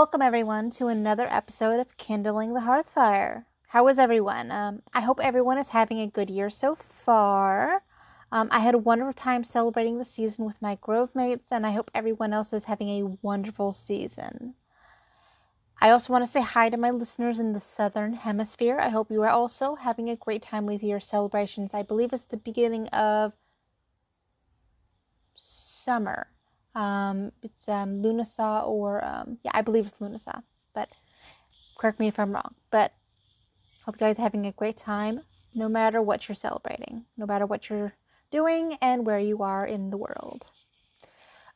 Welcome everyone to another episode of Kindling the Hearthfire. How is everyone? I hope everyone is having a good year so far. I had a wonderful time celebrating the season with my Grove mates, and I hope everyone else is having a wonderful season. I also want to say hi to my listeners in the Southern Hemisphere. I hope you are also having a great time with your celebrations. I believe it's the beginning of summer. It's Lunasa or I believe it's Lunasa, but correct me if I'm wrong. But hope you guys are having a great time, no matter what you're celebrating, no matter what you're doing and where you are in the world.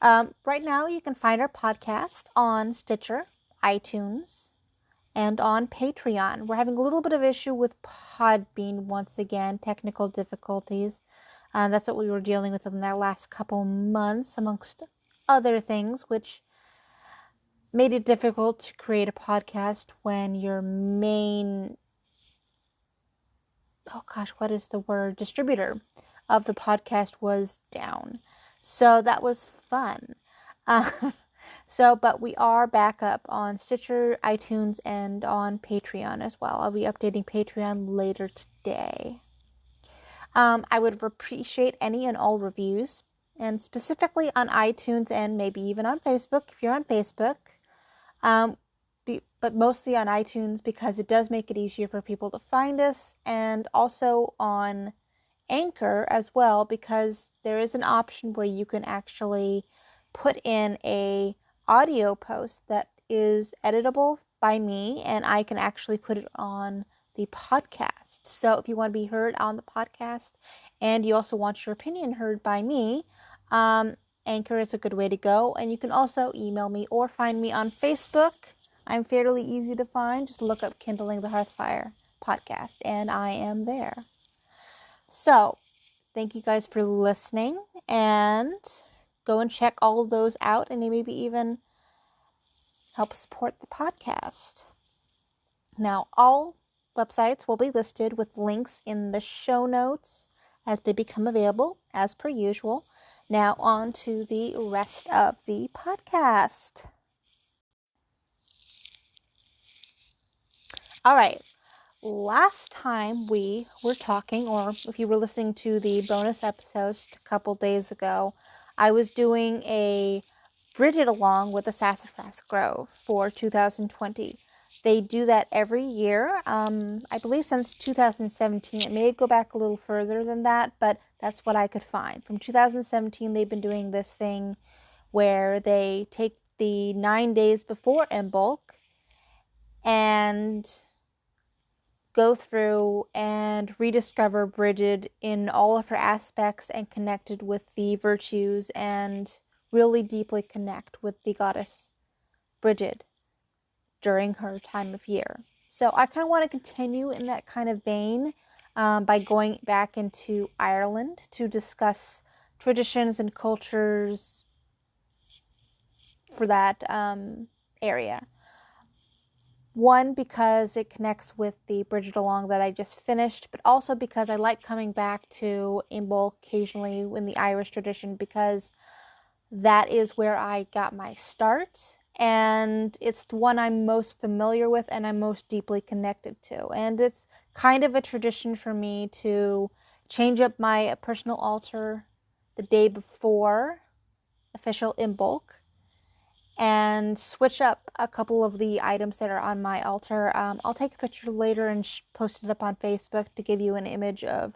Right now, you can find our podcast on Stitcher, iTunes, and on Patreon. We're having a little bit of issue with Podbean once again, technical difficulties. That's what we were dealing with in the last couple months, amongst other things, which made it difficult to create a podcast when your main, distributor of the podcast was down. So that was fun. But we are back up on Stitcher, iTunes, and on Patreon as well. I'll be updating Patreon later today. I would appreciate any and all reviews, and specifically on iTunes and maybe even on Facebook if you're on Facebook. But mostly on iTunes because it does make it easier for people to find us, and also on Anchor as well because there is an option where you can actually put in a audio post that is editable by me, and I can actually put it on the podcast. So if you want to be heard on the podcast and you also want your opinion heard by me, Anchor is a good way to go. And you can also email me or find me on Facebook. I'm fairly easy to find. Just look up Kindling the Hearthfire podcast and I am there. So thank you guys for listening, and go and check all of those out and maybe even help support the podcast. Now, all websites will be listed with links in the show notes as they become available, as per usual. Now, on to the rest of the podcast. All right. Last time we were talking, or if you were listening to the bonus episodes a couple days ago, I was doing a Bridget along with the Sassafras Grove for 2020. They do that every year, I believe since 2017. It may go back a little further than that, but that's what I could find. From 2017, they've been doing this thing where they take the 9 days before imbolc and go through and rediscover Bridget in all of her aspects and connected with the virtues and really deeply connect with the goddess Bridget during her time of year. So I kind of want to continue in that kind of vein by going back into Ireland to discuss traditions and cultures for that area. One, because it connects with the Bridget Along that I just finished, but also because I like coming back to imbolc occasionally in the Irish tradition because that is where I got my start, and it's the one I'm most familiar with and I'm most deeply connected to. And it's kind of a tradition for me to change up my personal altar the day before official imbolc and switch up a couple of the items that are on my altar. I'll take a picture later and post it up on Facebook to give you an image of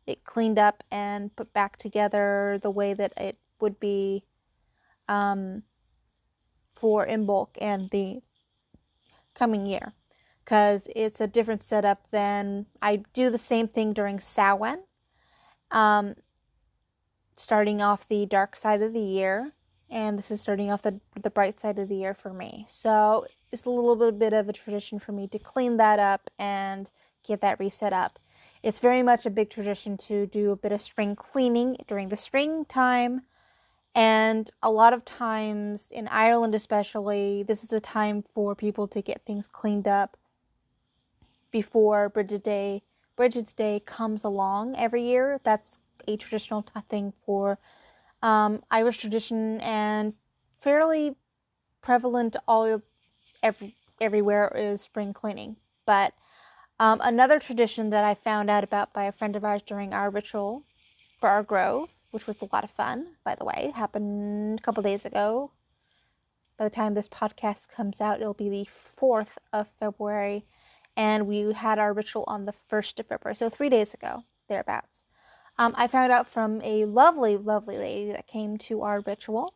it cleaned up and put back together the way that it would be for imbolc and the coming year, because it's a different setup than I do the same thing during Samhain, starting off the dark side of the year, and this is starting off the bright side of the year for me. So it's a little bit of a tradition for me to clean that up and get that reset up. It's very much a big tradition to do a bit of spring cleaning during the springtime. And a lot of times, in Ireland especially, this is a time for people to get things cleaned up before Bridget's Day comes along every year. That's a traditional thing for Irish tradition and fairly prevalent all everywhere is spring cleaning. But another tradition that I found out about by a friend of ours during our ritual for our grove, which was a lot of fun, by the way, happened a couple days ago. By the time this podcast comes out, it'll be the 4th of February, and we had our ritual on the 1st of February, so 3 days ago, thereabouts. I found out from a lovely, lovely lady that came to our ritual.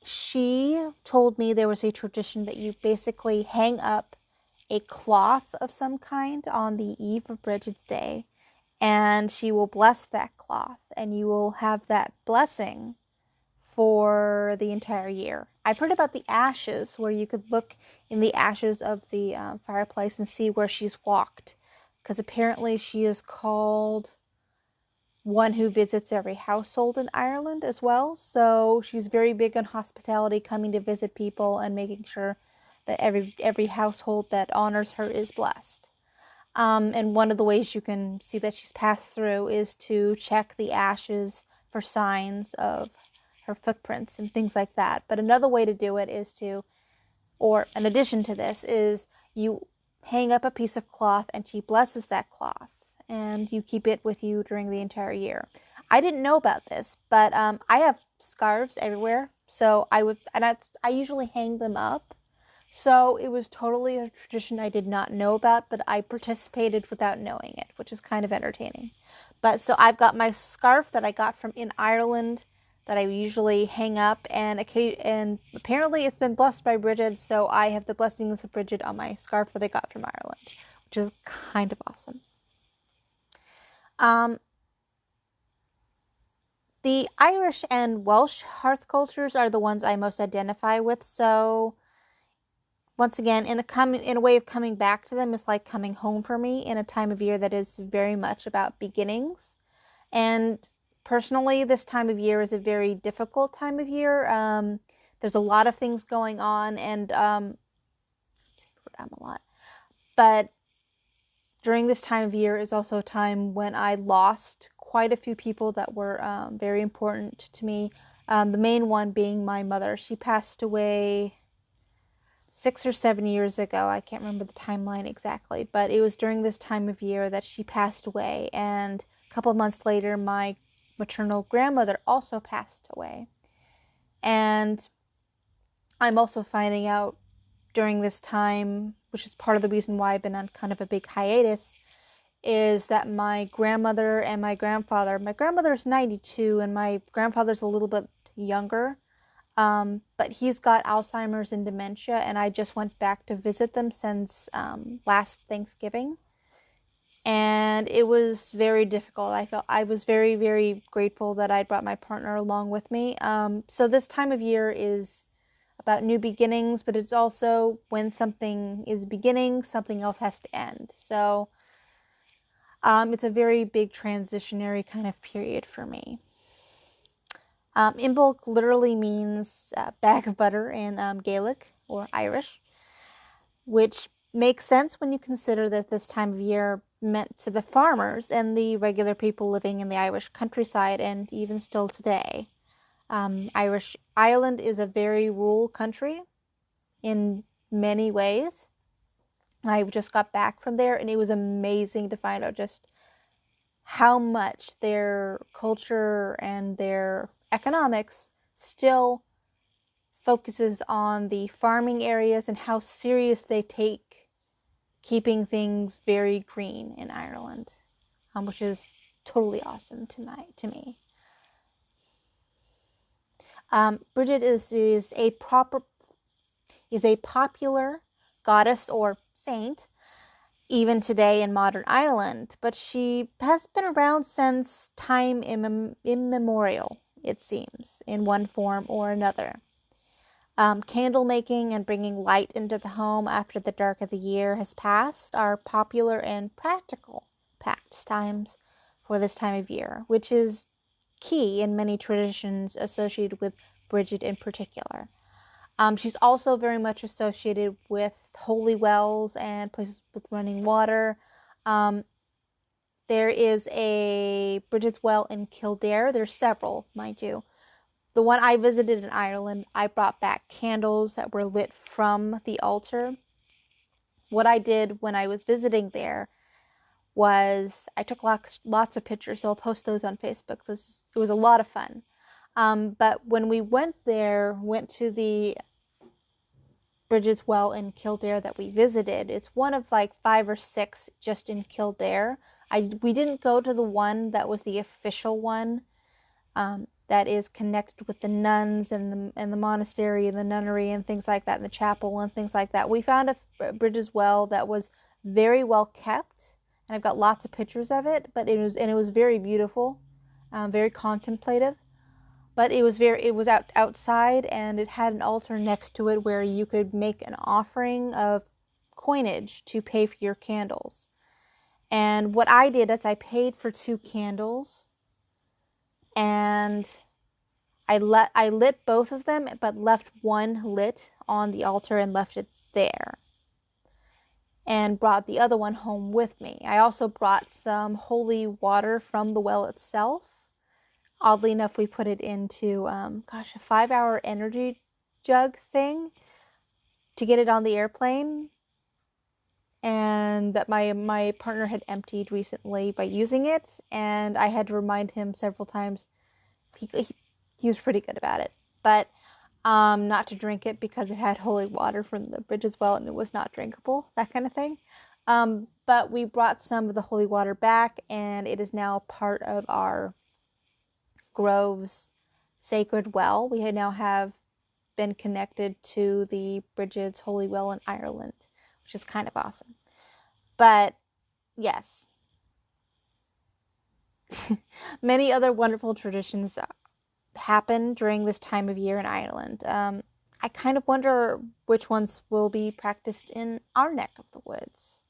She told me there was a tradition that you basically hang up a cloth of some kind on the eve of Bridget's Day, and she will bless that cloth, and you will have that blessing for the entire year. I've heard about the ashes, where you could look in the ashes of the fireplace and see where she's walked, because apparently she is called one who visits every household in Ireland as well. So she's very big on hospitality, coming to visit people and making sure that every household that honors her is blessed. And one of the ways you can see that she's passed through is to check the ashes for signs of her footprints and things like that. But another way to do it is to, or in addition to this, is you hang up a piece of cloth and she blesses that cloth and you keep it with you during the entire year. I didn't know about this, but I have scarves everywhere, so I usually hang them up. So it was totally a tradition I did not know about, but I participated without knowing it, which is kind of entertaining. But so I've got my scarf that I got from in Ireland that I usually hang up, and apparently it's been blessed by Bridget, so I have the blessings of Bridget on my scarf that I got from Ireland, which is kind of awesome. The Irish and Welsh hearth cultures are the ones I most identify with, so once again, in a way of coming back to them, is like coming home for me in a time of year that is very much about beginnings. And personally, this time of year is a very difficult time of year. There's a lot of things going on, and but during this time of year is also a time when I lost quite a few people that were very important to me. The main one being my mother. She passed away 6 or 7 years ago. I can't remember the timeline exactly, but it was during this time of year that she passed away. And a couple of months later, my maternal grandmother also passed away. And I'm also finding out during this time, which is part of the reason why I've been on kind of a big hiatus, is that my grandmother and my grandmother's 92 and my grandfather's a little bit younger, but he's got Alzheimer's and dementia, and I just went back to visit them since last Thanksgiving, and it was very difficult. I was very, very grateful that I brought my partner along with me. So this time of year is about new beginnings, but it's also when something is beginning, something else has to end. So it's a very big transitionary kind of period for me. Imbolc literally means bag of butter in Gaelic or Irish, which makes sense when you consider that this time of year meant to the farmers and the regular people living in the Irish countryside, and even still today. Ireland is a very rural country in many ways. I just got back from there, and it was amazing to find out just how much their culture and their economics still focuses on the farming areas and how serious they take keeping things very green in Ireland, which is totally awesome to me. Bridget is a popular goddess or saint even today in modern Ireland, but she has been around since time immemorial, it seems, in one form or another. Candle making and bringing light into the home after the dark of the year has passed are popular and practical pastimes for this time of year, which is key in many traditions associated with Bridget in particular. She's also very much associated with holy wells and places with running water. There is a Bridget's Well in Kildare. There's several, mind you. The one I visited in Ireland, I brought back candles that were lit from the altar, what I did when I was visiting there was I took lots of pictures, so I'll post those on Facebook. It was a lot of fun. But when we went to the Bridges Well in Kildare that we visited, it's one of like 5 or 6 just in Kildare. We didn't go to the one that was the official one, that is connected with the nuns and the monastery and the nunnery and things like that, and the chapel and things like that. We found a Bridges Well that was very well kept, and I've got lots of pictures of it. But it was very beautiful, very contemplative. But it was outside, and it had an altar next to it where you could make an offering of coinage to pay for your candles. And what I did is I paid for 2 candles, and I lit both of them, but left one lit on the altar and left it there, and brought the other one home with me. I also brought some holy water from the well itself. Oddly enough, we put it into a 5-hour energy jug thing to get it on the airplane, and that my partner had emptied recently by using it, and I had to remind him several times. He was pretty good about it, but not to drink it because it had holy water from the Bridges Well and it was not drinkable, that kind of thing. But we brought some of the holy water back, and it is now part of our Grove's sacred well. We now have been connected to the Bridges Holy Well in Ireland, which is kind of awesome. But yes, many other wonderful traditions happen during this time of year in Ireland. I kind of wonder which ones will be practiced in our neck of the woods.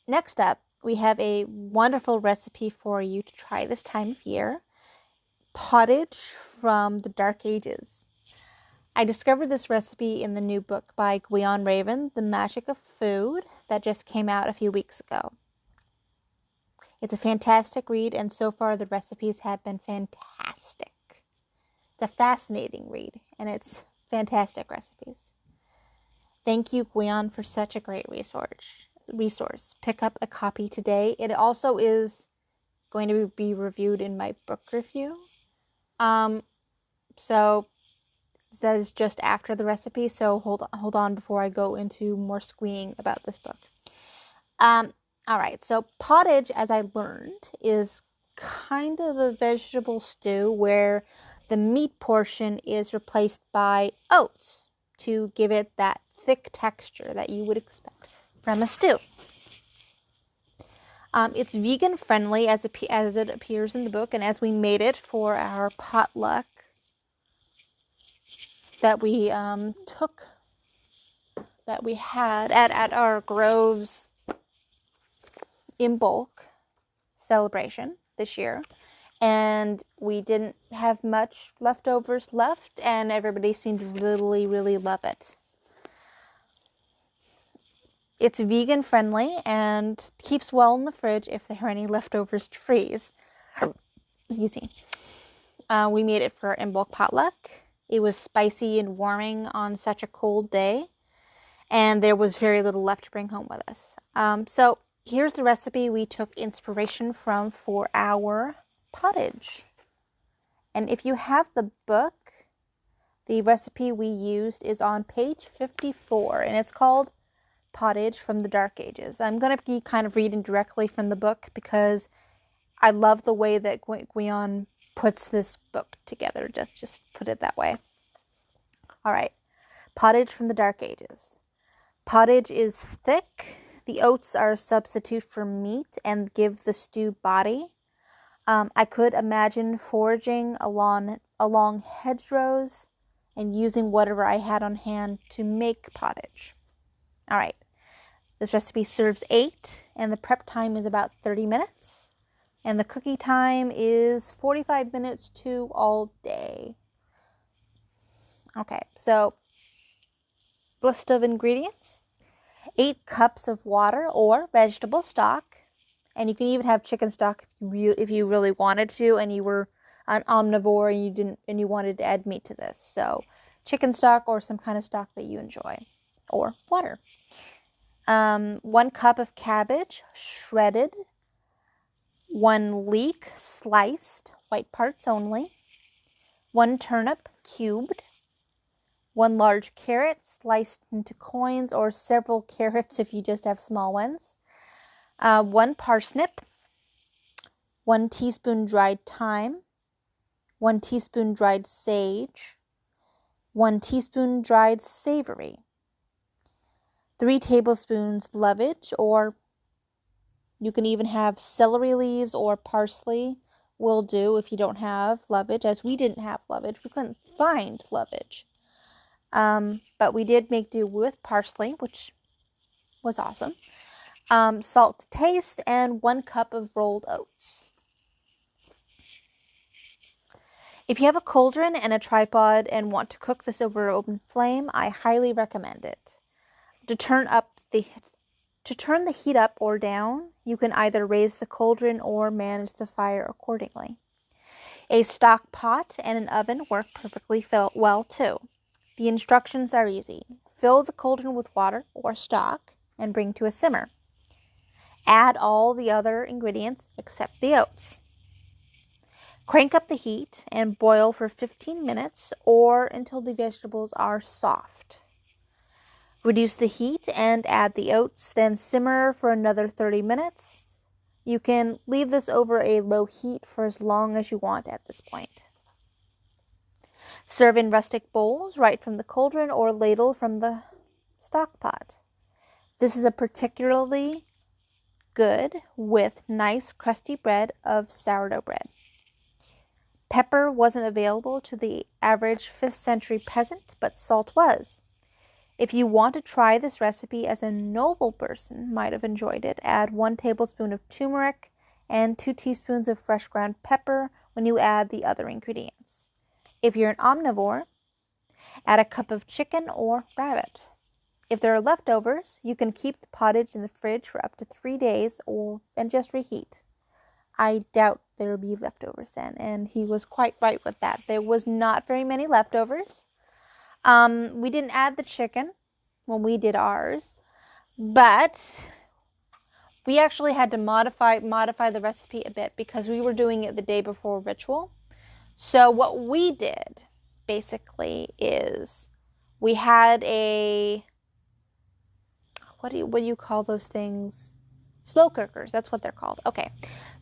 Next up, we have a wonderful recipe for you to try this time of year. Pottage from the Dark Ages. I discovered this recipe in the new book by Gwion Raven, The Magic of Food, that just came out a few weeks ago. It's a fantastic read, and so far the recipes have been fantastic. It's a fascinating read, and it's fantastic recipes. Thank you, Gwion, for such a great resource. Pick up a copy today. It also is going to be reviewed in my book review. So that is just after the recipe, so hold on before I go into more squeeing about this book. Alright, so pottage, as I learned, is kind of a vegetable stew where the meat portion is replaced by oats to give it that thick texture that you would expect from a stew. It's vegan friendly as it appears in the book, and as we made it for our potluck that we had at our Grove's imbolc celebration this year, and we didn't have much leftovers left, and everybody seemed to really, really love it. It's vegan friendly and keeps well in the fridge if there are any leftovers to freeze. Excuse me. We made it for our imbolc potluck. It was spicy and warming on such a cold day, and there was very little left to bring home with us. So here's the recipe we took inspiration from for our pottage. And if you have the book, the recipe we used is on page 54, and it's called Pottage from the Dark Ages. I'm going to be kind of reading directly from the book because I love the way that Gwion puts this book together. Just put it that way. All right. Pottage from the Dark Ages. Pottage is thick. The oats are a substitute for meat and give the stew body. I could imagine foraging along hedgerows and using whatever I had on hand to make pottage. All right. This recipe serves 8, and the prep time is about 30 minutes. And the cooking time is 45 minutes to all day. Okay, so list of ingredients. 8 cups of water or vegetable stock. And you can even have chicken stock if you really wanted to, and you were an omnivore and you wanted to add meat to this. So chicken stock or some kind of stock that you enjoy, or water. 1 cup of cabbage, shredded. 1 leek, sliced, white parts only. 1 turnip, cubed. 1 large carrot, sliced into coins, or several carrots if you just have small ones. 1 parsnip. 1 teaspoon dried thyme. 1 teaspoon dried sage. 1 teaspoon dried savory. 3 tablespoons lovage, or you can even have celery leaves or parsley will do if you don't have lovage, as we didn't have lovage. We couldn't find lovage. But we did make do with parsley, which was awesome. Salt to taste, and 1 cup of rolled oats. If you have a cauldron and a tripod and want to cook this over an open flame, I highly recommend it. To turn the heat up or down, you can either raise the cauldron or manage the fire accordingly. A stock pot and an oven work perfectly well too. The instructions are easy. Fill the cauldron with water or stock and bring to a simmer. Add all the other ingredients except the oats. Crank up the heat and boil for 15 minutes or until the vegetables are soft. Reduce the heat and add the oats, then simmer for another 30 minutes. You can leave this over a low heat for as long as you want at this point. Serve in rustic bowls right from the cauldron or ladle from the stock pot. This is a particularly good with nice crusty bread of sourdough bread. Pepper wasn't available to the average 5th century peasant, but salt was. If you want to try this recipe as a noble person might have enjoyed it, add 1 tablespoon of turmeric and 2 teaspoons of fresh ground pepper when you add the other ingredients. If you're an omnivore, add a cup of chicken or rabbit. If there are leftovers, you can keep the pottage in the fridge for up to 3 days and just reheat. I doubt there will be leftovers then, and he was quite right with that. There was not very many leftovers. We didn't add the chicken when we did ours, but we actually had to modify the recipe a bit because we were doing it the day before ritual. So what we did basically is we had a what do you call those things? Slow cookers. That's what they're called. Okay.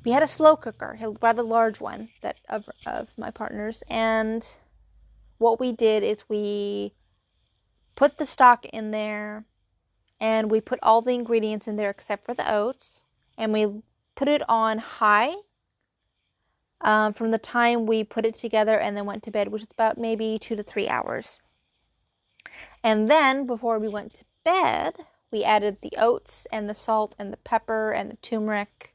We had a slow cooker, a rather large one of my partner's, and what we did is we put the stock in there and we put all the ingredients in there except for the oats, and we put it on high from the time we put it together and then went to bed, which is about maybe 2 to 3 hours. And then before we went to bed, we added the oats and the salt and the pepper and the turmeric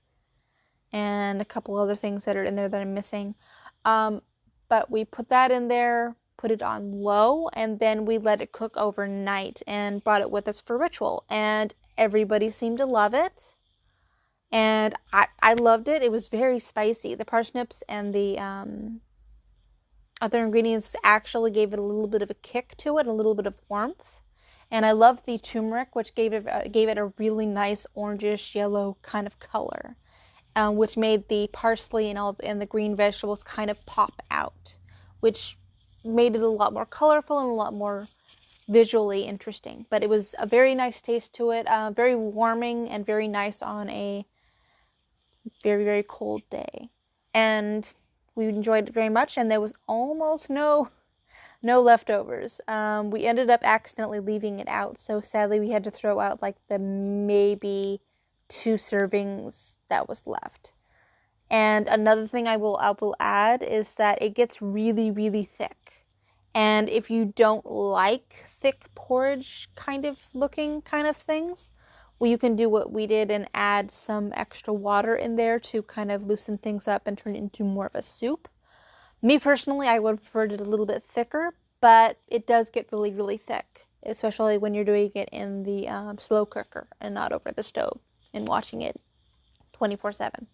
and a couple other things that are in there that I'm missing. But we put that in there, put it on low, and then we let it cook overnight and brought it with us for ritual. And everybody seemed to love it. And I loved it. It was very spicy. The parsnips and the other ingredients actually gave it a little bit of a kick to it, a little bit of warmth. And I loved the turmeric, which gave it a really nice orangish yellow kind of color, which made the parsley and the green vegetables kind of pop out, which made it a lot more colorful and a lot more visually interesting. But it was a very nice taste to it, very warming and very nice on a very, very cold day. And we enjoyed it very much, and there was almost no leftovers. We ended up accidentally leaving it out, so sadly we had to throw out like the maybe 2 servings that was left. And another thing I will add is that it gets really, really thick. And if you don't like thick porridge kind of things, well, you can do what we did and add some extra water in there to kind of loosen things up and turn it into more of a soup. Me personally, I would prefer it a little bit thicker, but it does get really, really thick, especially when you're doing it in the slow cooker and not over the stove and watching it 24/7.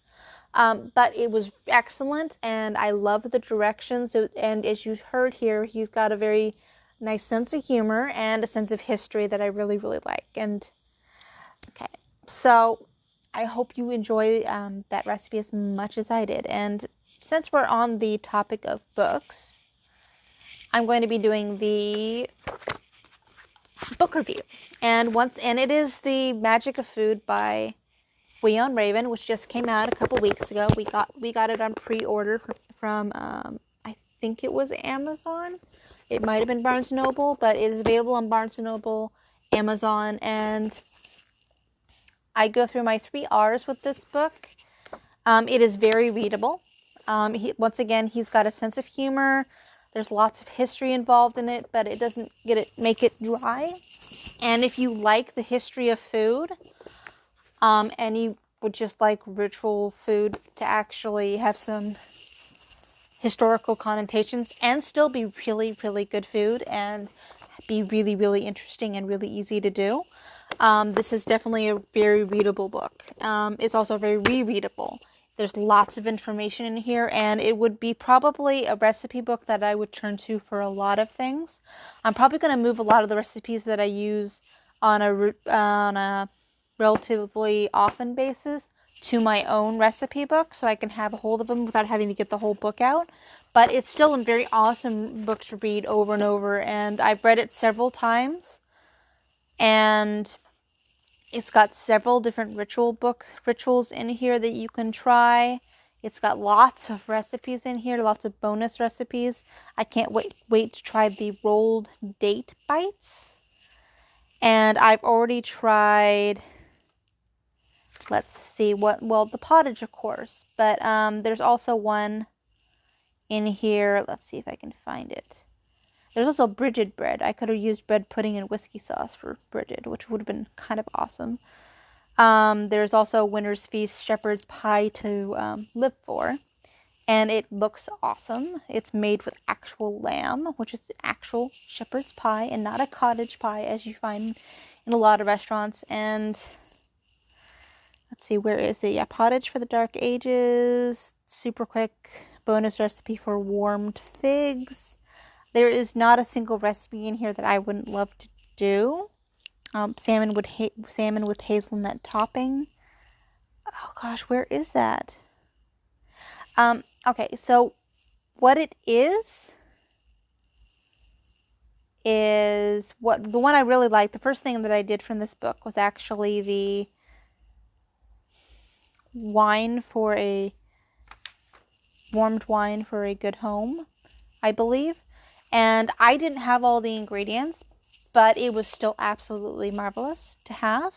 But it was excellent, and I love the directions. And as you heard here, he's got a very nice sense of humor and a sense of history that I really, really like. And okay, so I hope you enjoy that recipe as much as I did. And since we're on the topic of books, I'm going to be doing the book review. And it is The Magic of Food by We Own Raven, which just came out a couple weeks ago. We got it on pre-order from I think it was Amazon. It might have been Barnes & Noble, but it is available on Barnes & Noble, Amazon, and I go through my 3 R's with this book. It is very readable. Once again, he's got a sense of humor. There's lots of history involved in it, but it doesn't make it dry. And if you like the history of food, and you would just like ritual food to actually have some historical connotations and still be really, really good food and be really, really interesting and really easy to do, this is definitely a very readable book. It's also very rereadable. There's lots of information in here, and it would be probably a recipe book that I would turn to for a lot of things. I'm probably going to move a lot of the recipes that I use on a relatively often basis to my own recipe book, so I can have a hold of them without having to get the whole book out. But it's still a very awesome book to read over and over, and I've read it several times, and it's got several different rituals in here that you can try. It's got lots of recipes in here, lots of bonus recipes. I can't wait to try the rolled date bites. And I've already tried, let's see, the pottage, of course. But there's also one in here. Let's see if I can find it. There's also Bridget bread. I could have used bread pudding and whiskey sauce for Bridget, which would have been kind of awesome. There's also Winter's Feast shepherd's pie to live for. And it looks awesome. It's made with actual lamb, which is actual shepherd's pie and not a cottage pie as you find in a lot of restaurants. And let's see, where is it? Yeah, pottage for the dark ages. Super quick bonus recipe for warmed figs. There is not a single recipe in here that I wouldn't love to do. Salmon with hazelnut topping. Oh gosh, where is that? Okay, so what it is what the one I really liked. The first thing that I did from this book was actually the warmed wine for a good home, I believe. And I didn't have all the ingredients, but it was still absolutely marvelous to have.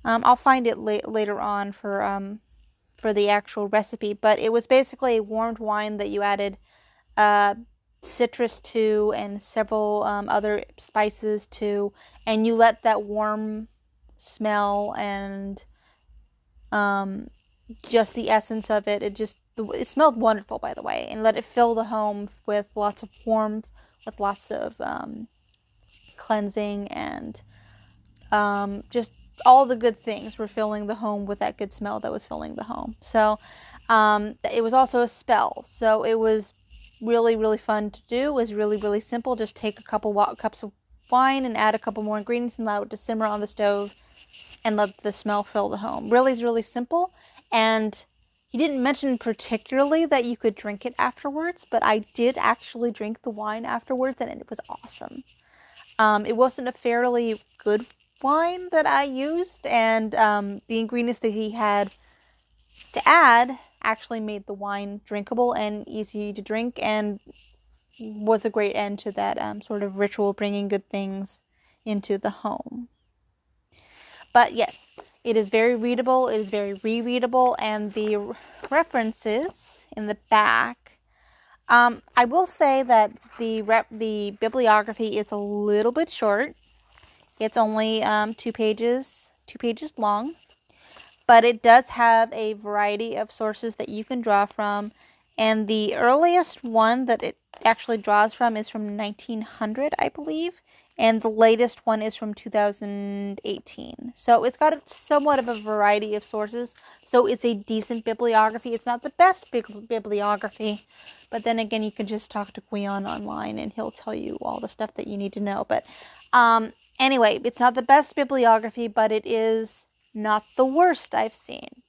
I'll find it later on for the actual recipe, but it was basically a warmed wine that you added citrus to and several other spices to, and you let that warm smell and just the essence of it, it smelled wonderful, by the way, and let it fill the home with lots of warmth, with lots of cleansing, and just all the good things were filling the home with that good smell that was filling the home. So it was also a spell, so it was really, really fun to do. It was really, really simple. Just take a couple cups of wine and add a couple more ingredients and allow it to simmer on the stove and let the smell fill the home. Really, really simple. And he didn't mention particularly that you could drink it afterwards, but I did actually drink the wine afterwards, and it was awesome. It wasn't a fairly good wine that I used, and the ingredients that he had to add actually made the wine drinkable and easy to drink, and was a great end to that sort of ritual, bringing good things into the home. But yes, it is very readable, it is very rereadable, and the references in the back, I will say that the bibliography is a little bit short. It's only 2 pages long, but it does have a variety of sources that you can draw from, and the earliest one that it actually draws from is from 1900, I believe, and the latest one is from 2018. So it's got somewhat of a variety of sources, so it's a decent bibliography. It's not the best bibliography, but then again, you can just talk to Guion online and he'll tell you all the stuff that you need to know. But anyway, it's not the best bibliography, but it is not the worst I've seen.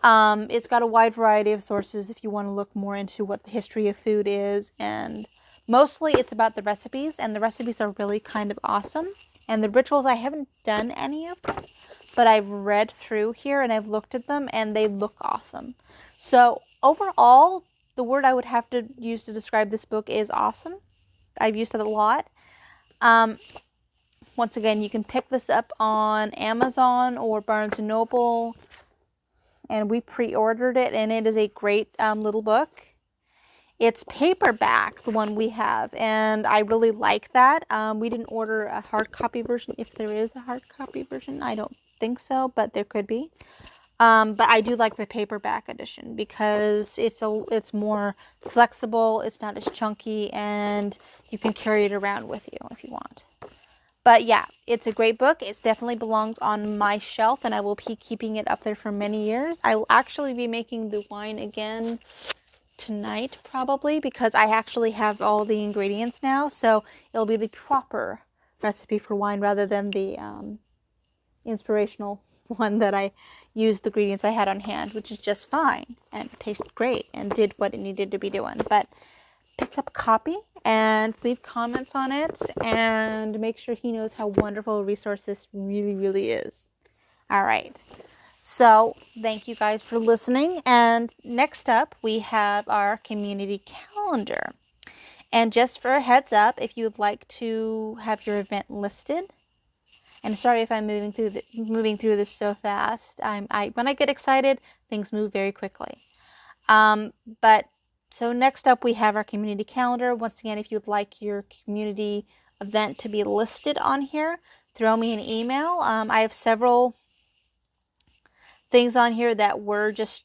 It's got a wide variety of sources if you want to look more into what the history of food is, and mostly it's about the recipes, and the recipes are really kind of awesome. And the rituals, I haven't done any of them, but I've read through here and I've looked at them and they look awesome. So overall, the word I would have to use to describe this book is awesome. I've used it a lot. Once again, you can pick this up on Amazon or Barnes & Noble, and we pre-ordered it, and it is a great little book. It's paperback, the one we have, and I really like that. We didn't order a hard copy version, if there is a hard copy version. I don't think so, but there could be. But I do like the paperback edition because it's more flexible, it's not as chunky, and you can carry it around with you if you want. But yeah, it's a great book. It definitely belongs on my shelf, and I will be keeping it up there for many years. I will actually be making the wine again tonight, probably, because I actually have all the ingredients now. So it'll be the proper recipe for wine rather than the inspirational one that I used the ingredients I had on hand, which is just fine and tasted great and did what it needed to be doing. But pick up a copy and leave comments on it and make sure he knows how wonderful a resource this really, really is. All right. So thank you guys for listening. And next up, we have our community calendar. And just for a heads up, if you would like to have your event listed, and sorry if I'm moving through this so fast. When I get excited, things move very quickly. So next up, we have our community calendar. Once again, if you'd like your community event to be listed on here, throw me an email. I have several things on here that were just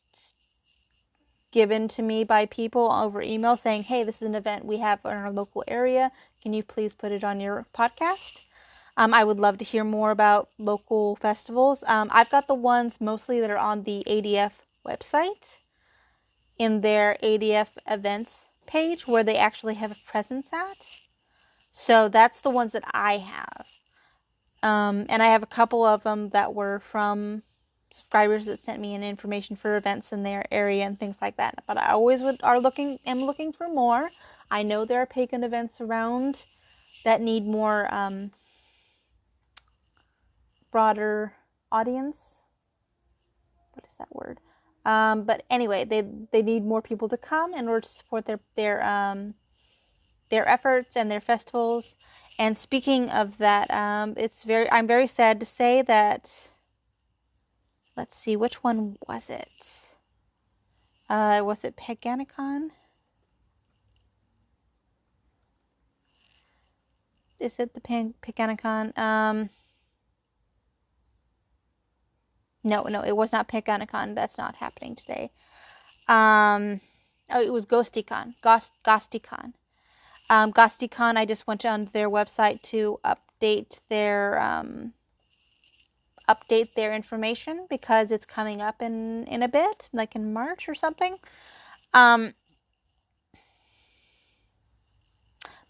given to me by people over email saying, hey, this is an event we have in our local area. Can you please put it on your podcast? I would love to hear more about local festivals. I've got the ones mostly that are on the ADF website in their ADF events page where they actually have a presence at. So that's the ones that I have. And I have a couple of them that were from subscribers that sent me information for events in their area and things like that. But I always am looking for more. I know there are pagan events around that need more broader audience. What is that word? But anyway, they need more people to come in order to support their efforts and their festivals. And speaking of that, I'm very sad to say that. Let's see, which one was it? Was it Paganicon? Is it the Paganicon? No, it was not Paganicon. That's not happening today. It was GhostyCon. GhostyCon. GhostyCon, I just went on their website to update their information because it's coming up in a bit, like in March or something.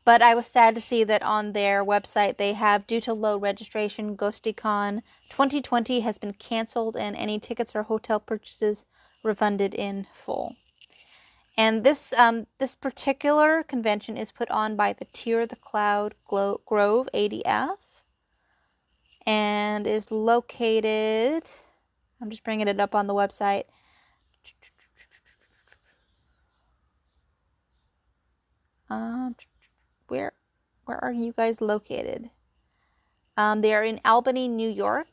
But I was sad to see that on their website they have, due to low registration, GhostyCon 2020 has been canceled and any tickets or hotel purchases refunded in full. And this particular convention is put on by the Tear the Cloud Grove ADF and is located, I'm just bringing it up on the website, where are you guys located? They are in Albany, New York,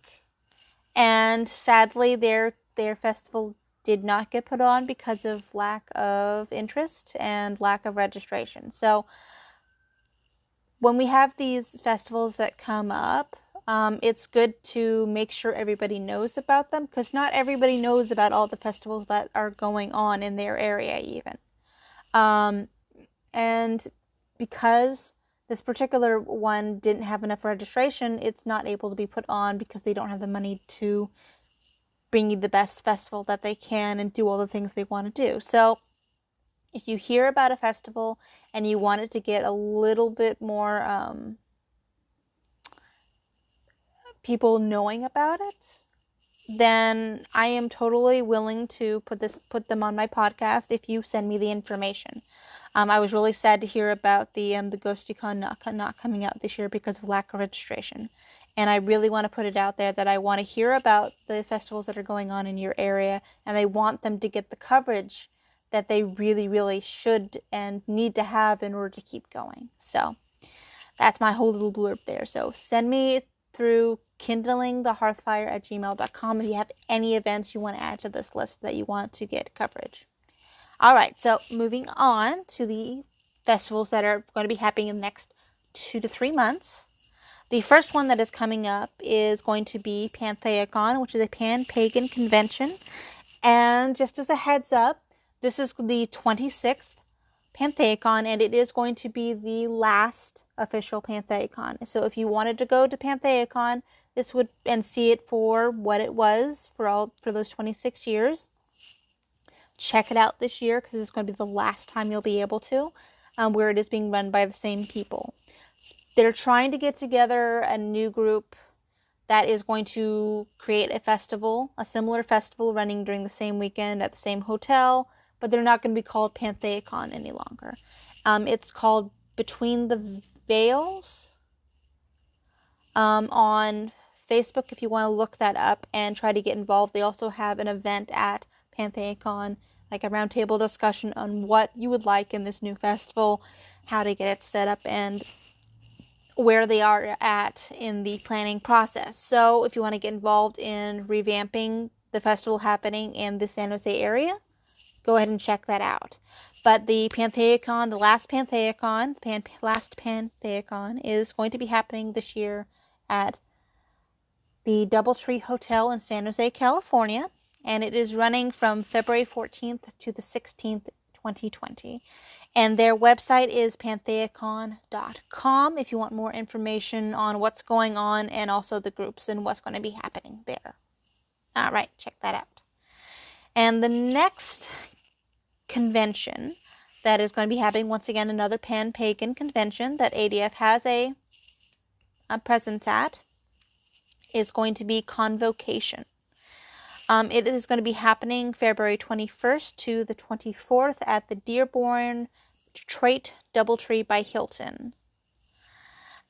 and sadly their festival did not get put on because of lack of interest and lack of registration. So when we have these festivals that come up, it's good to make sure everybody knows about them, because not everybody knows about all the festivals that are going on in their area even. And because this particular one didn't have enough registration. It's not able to be put on because they don't have the money to bring you the best festival that they can and do all the things they want to do. So if you hear about a festival and you want it to get a little bit more people knowing about it, then I am totally willing to put them on my podcast if you send me the information. I was really sad to hear about the GhostyCon not coming out this year because of lack of registration. And I really want to put it out there that I want to hear about the festivals that are going on in your area, and I want them to get the coverage that they really, really should and need to have in order to keep going. So that's my whole little blurb there. So send me through kindlingthehearthfire@gmail.com if you have any events you want to add to this list that you want to get coverage. All right, so moving on to the festivals that are going to be happening in the next 2 to 3 months. The first one that is coming up is going to be Pantheacon, which is a pan-pagan convention. And just as a heads up, this is the 26th Pantheacon, and it is going to be the last official Pantheacon. So if you wanted to go to Pantheacon, this would and see it for what it was for those 26 years. Check it out this year because it's going to be the last time you'll be able to, where it is being run by the same people. They're trying to get together a new group that is going to create a festival, a similar festival running during the same weekend at the same hotel, but they're not going to be called Pantheacon any longer. It's called Between the Veils on Facebook if you want to look that up and try to get involved. They also have an event at Pantheacon, like a roundtable discussion on what you would like in this new festival, how to get it set up, and where they are at in the planning process. So if you want to get involved in revamping the festival happening in the San Jose area, go ahead and check that out. But the Pantheacon, the last Pantheacon is going to be happening this year at the DoubleTree Hotel in San Jose, California, and it is running from February 14th to the 16th, 2020. And their website is pantheacon.com if you want more information on what's going on and also the groups and what's going to be happening there. All right, check that out. And the next convention that is going to be happening, once again, another pan-pagan convention that ADF has a presence at, is going to be Convocation. It is going to be happening February 21st to the 24th at the Dearborn Detroit DoubleTree by Hilton.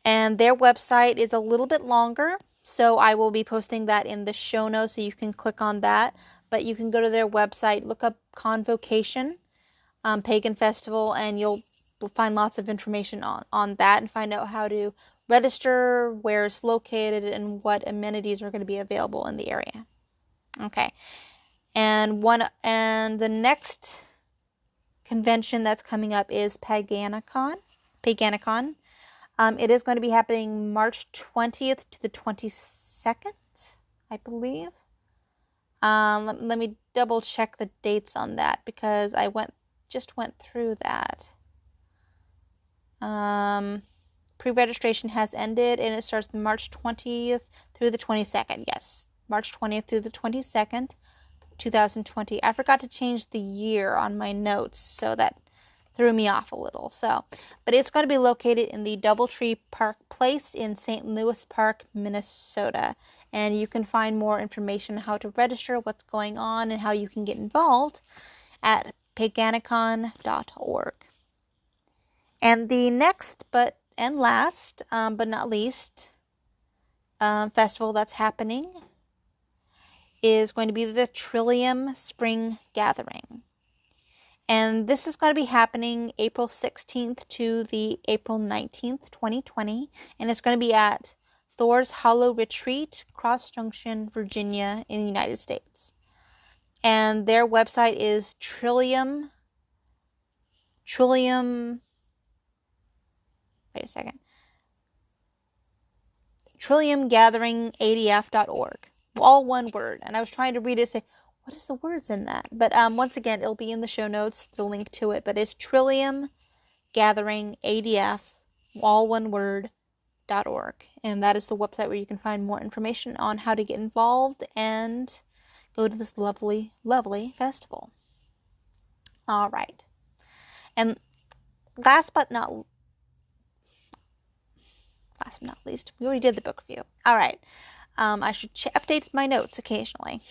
And their website is a little bit longer, so I will be posting that in the show notes so you can click on that. But you can go to their website, look up Convocation Pagan Festival, and you'll find lots of information on that and find out how to register, where it's located, and what amenities are going to be available in the area. Okay, and the next convention that's coming up is Paganicon. It is going to be happening March 20th to the 22nd, I believe. Let me double check the dates on that because I just went through that. Pre-registration has ended and it starts March 20th through the 22nd. Yes, March 20th through the 22nd, 2020. I forgot to change the year on my notes, so that threw me off a little. But it's going to be located in the DoubleTree Park Place in St. Louis Park, Minnesota. And you can find more information on how to register, what's going on, and how you can get involved at paganicon.org. And the next and last, but not least, festival that's happening is going to be the Trillium Spring Gathering. And this is going to be happening April 16th to the April 19th, 2020. And it's going to be at Thor's Hollow Retreat, Cross Junction, Virginia, in the United States. And their website is trilliumgatheringadf.org. All one word. And I was trying to read it and say, what is the words in that? But once again, it'll be in the show notes, the link to it. But it's trilliumgatheringadf.org. all one word, .org. And that is the website where you can find more information on how to get involved and go to this lovely, lovely festival. All right. And last but not least, we already did the book review. All right. I should update my notes occasionally.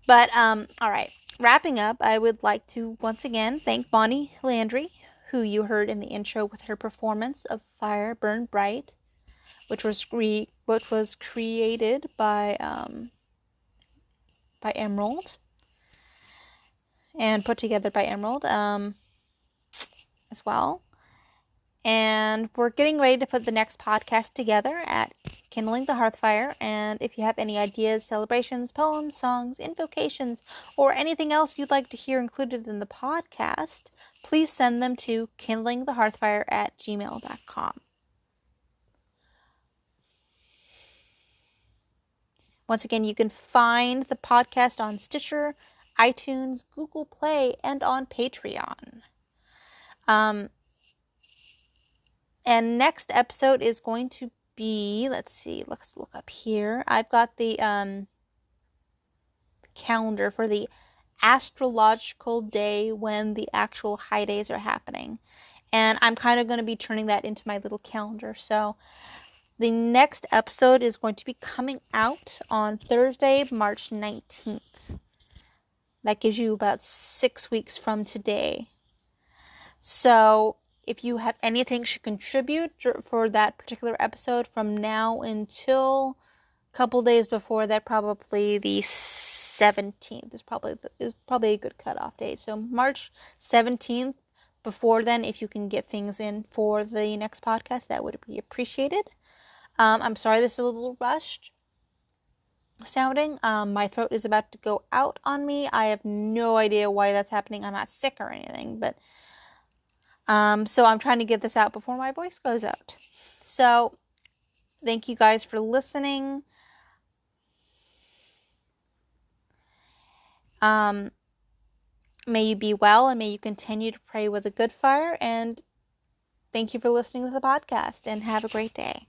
But, all right. Wrapping up, I would like to once again thank Bonnie Landry, who you heard in the intro with her performance of Fire Burn Bright, which was created by Emerald and put together by Emerald as well. And we're getting ready to put the next podcast together at Kindling the Hearthfire. And if you have any ideas, celebrations, poems, songs, invocations, or anything else you'd like to hear included in the podcast, please send them to kindlingthehearthfire@gmail.com. Once again, you can find the podcast on Stitcher, iTunes, Google Play, and on Patreon. And next episode is going to be, let's look up here. I've got the calendar for the astrological day when the actual high days are happening. And I'm kind of going to be turning that into my little calendar. So the next episode is going to be coming out on Thursday, March 19th. That gives you about 6 weeks from today. So if you have anything to contribute for that particular episode from now until a couple days before that, probably the 17th is probably a good cutoff date. So March 17th, before then, if you can get things in for the next podcast, that would be appreciated. I'm sorry this is a little rushed sounding. My throat is about to go out on me. I have no idea why that's happening. I'm not sick or anything, but so I'm trying to get this out before my voice goes out. So thank you guys for listening. May you be well, and may you continue to pray with a good fire. And thank you for listening to the podcast, and have a great day.